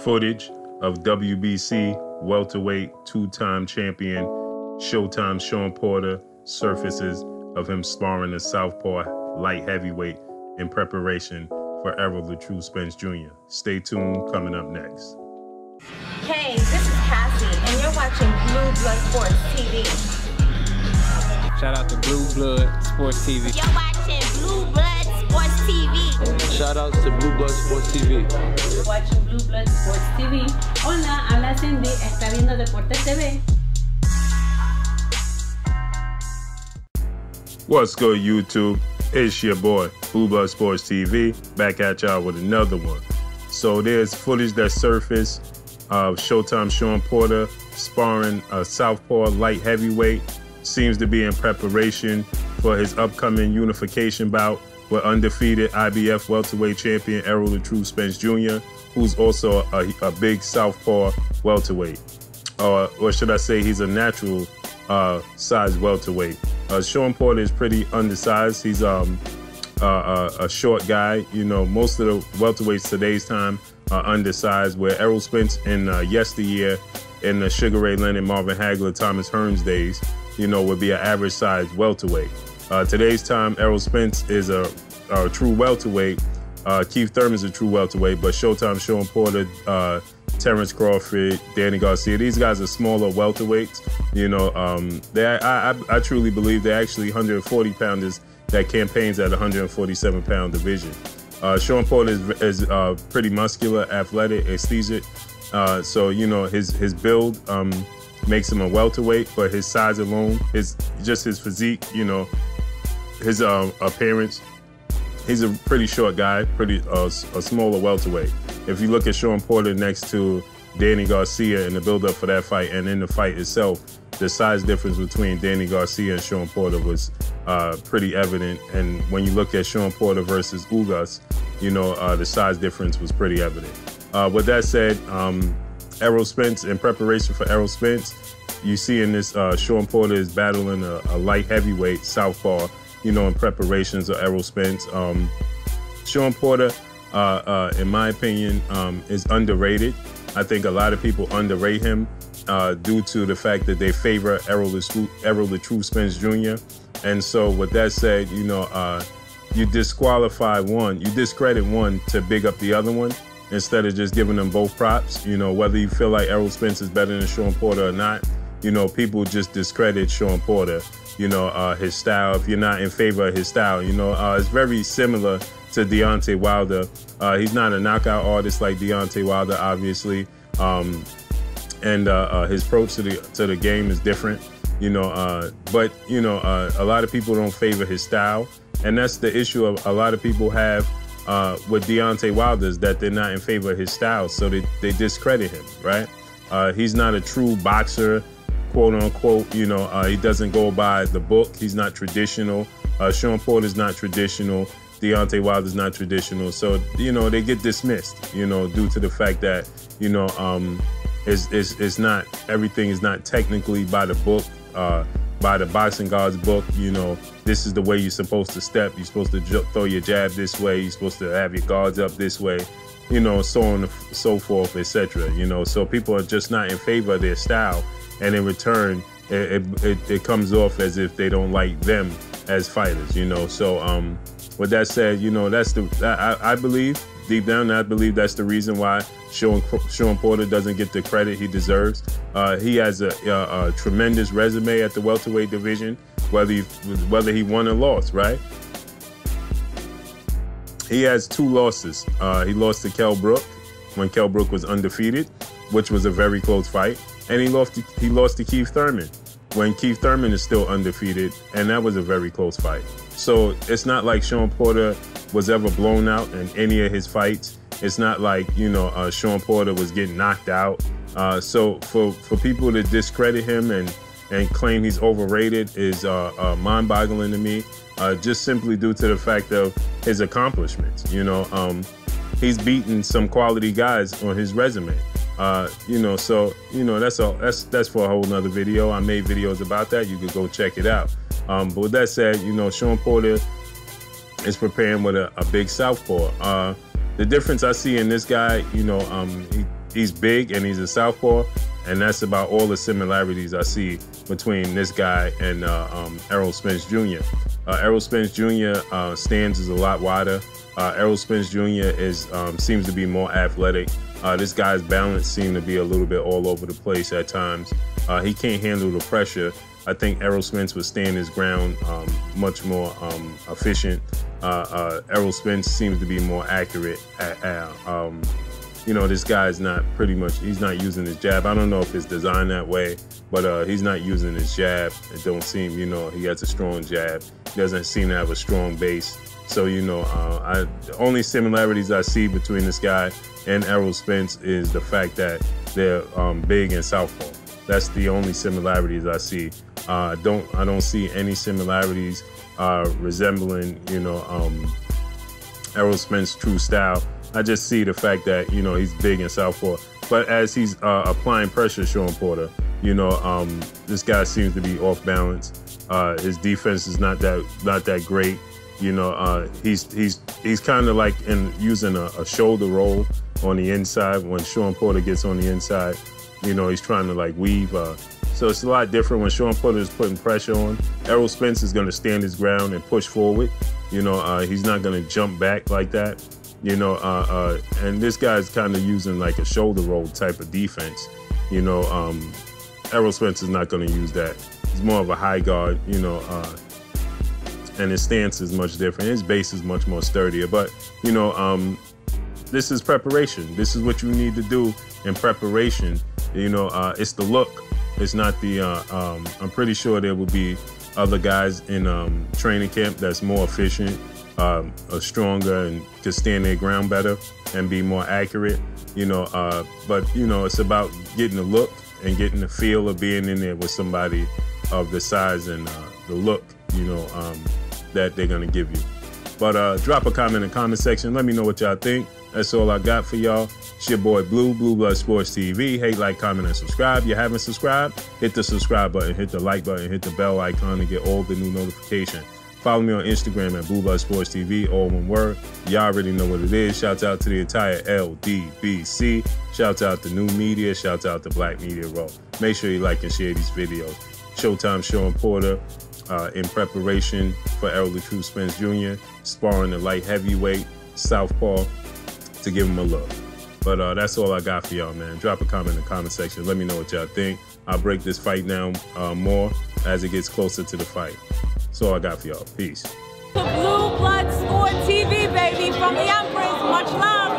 footage of WBC welterweight two-time champion Showtime Shawn Porter surfaces of him sparring a Southpaw light heavyweight in preparation for Errol Spence Jr. Stay tuned, coming up next. Hey, this is Cassie, and you're watching Blue Blood Sports TV. Shout out to Blue Blood Sports TV. You're watching Blue Blood Sports TV. Shout outs to Blue Blood Sports TV. You're watching Blue Blood Sports TV. Hola, habla Cindy, está viendo Deportes TV. What's good, YouTube? It's your boy, Blue Blood Sports TV, back at y'all with another one. So there's footage that surfaced of Showtime Shawn Porter sparring a Southpaw light heavyweight. Seems to be in preparation for his upcoming unification bout with undefeated IBF welterweight champion Errol Spence Jr., who's also a big Southpaw welterweight. Or should I say he's a natural size welterweight. Shawn Porter is pretty undersized. He's a short guy. You know, most of the welterweights today's time are undersized, where Errol Spence in yesteryear, in the Sugar Ray Leonard, Marvin Hagler, Thomas Hearns days, you know, would be an average size welterweight. Today's time, Errol Spence is a true welterweight. Keith Thurman's a true welterweight, but Showtime Shawn Porter, Terrence Crawford, Danny Garcia, these guys are smaller welterweights. You know, I truly believe they're actually 140-pounders that campaigns at 147-pound division. Shawn Porter is pretty muscular, athletic, aesthetic. So, you know, his build makes him a welterweight, but his size alone, his physique, you know, his appearance, he's a pretty short guy, a smaller welterweight. If you look at Shawn Porter next to Danny Garcia in the build-up for that fight and in the fight itself, the size difference between Danny Garcia and Shawn Porter was pretty evident. And when you look at Shawn Porter versus Ugas, you know, the size difference was pretty evident. With that said, Errol Spence, in preparation for Errol Spence, you see in this, Shawn Porter is battling a light heavyweight Southpaw, you know, in preparations of Errol Spence. Shawn Porter, in my opinion, is underrated. I think a lot of people underrate him due to the fact that they favor Errol Spence Jr. And so with that said, you know, you disqualify one, you discredit one to big up the other one, instead of just giving them both props. You know, whether you feel like Errol Spence is better than Shawn Porter or not, you know, people just discredit Shawn Porter, you know, his style, if you're not in favor of his style. You know, it's very similar to Deontay Wilder. He's not a knockout artist like Deontay Wilder, obviously. And his approach to the game is different, you know, but, you know, a lot of people don't favor his style. And that's the issue of a lot of people have with Deontay Wilder, is that they're not in favor of his style, so they discredit him, right? He's not a true boxer, quote unquote. You know, he doesn't go by the book. He's not traditional. Shawn Porter's not traditional. Deontay Wilder's not traditional. So, you know, they get dismissed, you know, due to the fact that, you know, it's not, everything is not technically by the book, by the boxing God's book. You know, this is the way you're supposed to step. You're supposed to throw your jab this way. You're supposed to have your guards up this way, you know, so on and so forth, etc. You know, so people are just not in favor of their style. And in return, it comes off as if they don't like them as fighters, you know. So with that said, you know, that's I believe, deep down, I believe that's the reason why Shawn Porter doesn't get the credit he deserves. He has a tremendous resume at the welterweight division, whether he won or lost, right? He has 2 losses. He lost to Kell Brook when Kell Brook was undefeated, which was a very close fight. And he lost to Keith Thurman when Keith Thurman is still undefeated, and that was a very close fight. So it's not like Shawn Porter was ever blown out in any of his fights. It's not like, you know, Shawn Porter was getting knocked out. So for people to discredit him and claim he's overrated is mind-boggling to me, just simply due to the fact of his accomplishments. You know, he's beaten some quality guys on his resume. You know, so, you know, that's for a whole nother video. I made videos about that. You could go check it out. But with that said, you know, Shawn Porter is preparing with a big southpaw. The difference I see in this guy, you know, he's big and he's a southpaw, and that's about all the similarities I see between this guy and Errol Spence Jr. Errol Spence Jr. Stance is a lot wider. Errol Spence Jr. seems to be more athletic. This guy's balance seems to be a little bit all over the place at times. He can't handle the pressure. I think Errol Spence would stand his ground much more efficient. Errol Spence seems to be more accurate. You know, this guy's he's not using his jab. I don't know if it's designed that way, but he's not using his jab. It don't seem, you know, he has a strong jab. He doesn't seem to have a strong base. So, you know, the only similarities I see between this guy and Errol Spence is the fact that they're big and southpaw. That's the only similarities I see. I don't see any similarities resembling, you know, Errol Spence's true style. I just see the fact that, you know, he's big and southpaw. But as he's applying pressure, Shawn Porter, you know, this guy seems to be off balance. His defense is not that great. You know, he's kind of like using a shoulder roll on the inside. When Shawn Porter gets on the inside, you know, he's trying to like weave. So it's a lot different when Shawn Porter is putting pressure on. Errol Spence is going to stand his ground and push forward. You know, he's not going to jump back like that. You know, and this guy's kind of using like a shoulder roll type of defense. You know, Errol Spence is not going to use that. He's more of a high guard, you know, and his stance is much different. His base is much more sturdier. But, you know, this is preparation. This is what you need to do in preparation. You know, it's the look. It's not the, I'm pretty sure there will be other guys in training camp that's more efficient, stronger, and can stand their ground better and be more accurate. You know, but, you know, it's about getting the look and getting the feel of being in there with somebody of the size and the look, you know, that they're gonna give you. But drop a comment in the comment section. Let me know what y'all think. That's all I got for y'all. It's your boy Blue Blood Sports TV. Hey, like, comment, and subscribe. If you haven't subscribed, hit the subscribe button, hit the like button, hit the bell icon to get all the new notifications. Follow me on Instagram at Blue Blood Sports TV, all one word. Y'all already know what it is. Shouts out to the entire LDBC. Shouts out to New Media. Shouts out to Black Media Row. Make sure you like and share these videos. Showtime, Shawn Porter, in preparation for Errol the True Spence Jr., sparring the light heavyweight Southpaw to give him a look. But that's all I got for y'all, man. Drop a comment in the comment section. Let me know what y'all think. I'll break this fight down more as it gets closer to the fight. That's all I got for y'all. Peace. The Blue Blood Sport TV, baby, from the Empress. Much love.